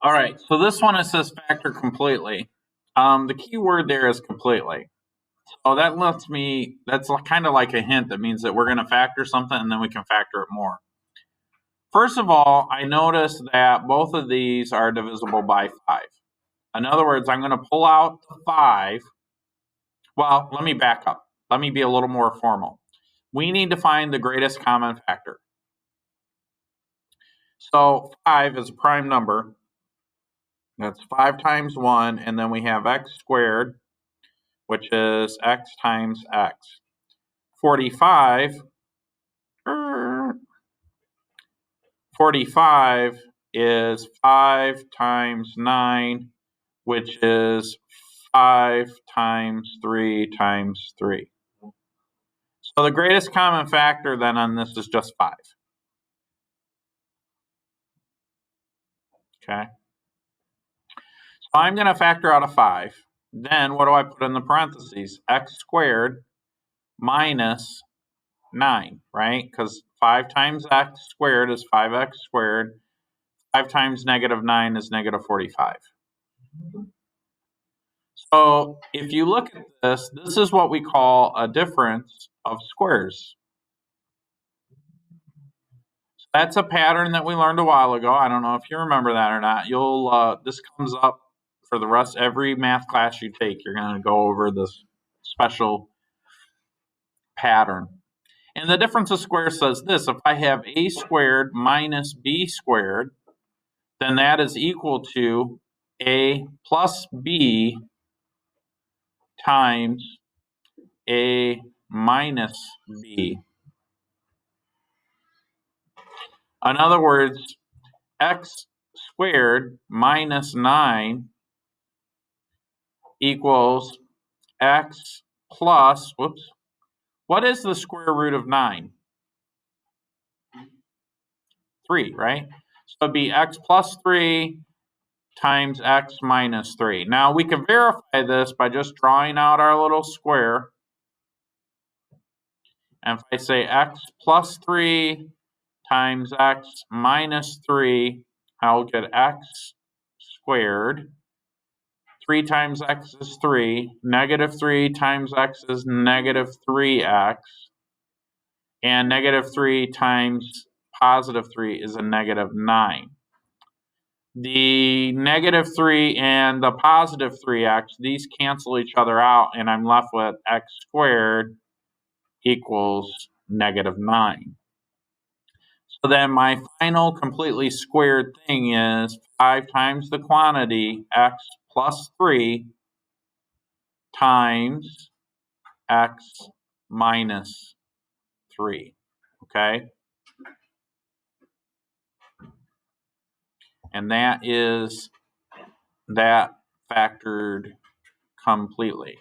All right, so this one it says factor completely. The key word there is completely. So that lets me, that's kind of like a hint that means that we're going to factor something and then we can factor it more. First of all, I notice that both of these are divisible by 5. In other words, I'm going to pull out the 5. Well, let me back up. Let me be a little more formal. We need to find the greatest common factor. So 5 is a prime number. That's 5 times 1, and then we have x squared, which is x times x. 45, 45 is 5 times 9, which is 5 times 3 times 3. So the greatest common factor then on this is just 5. Okay. So I'm going to factor out a 5. Then what do I put in the parentheses? X squared minus 9, right? Because 5 times x squared is 5x squared. 5 times negative 9 is negative 45. So if you look at this, this is what we call a difference of squares. So that's a pattern that we learned a while ago. I don't know if you remember that or not. This comes up for the rest every math class you take. You're going to go over this special pattern. And the difference of squares says this: if I have a squared minus b squared, then that is equal to a plus b times a minus b. In other words, x squared minus 9 equals x plus, what is the square root of 9? 3, right? So it'd be x plus 3 times x minus 3. Now we can verify this by just drawing out our little square. And if I say x plus 3 times x minus 3, I'll get x squared. 3 times x is 3. Negative 3 times x is negative 3x. And negative 3 times positive 3 is a negative 9. The negative 3 and the positive 3x, these cancel each other out, and I'm left with x squared equals negative 9. So then my final completely squared thing is 5 times the quantity x plus 3 times x minus 3, okay? And that is that factored completely.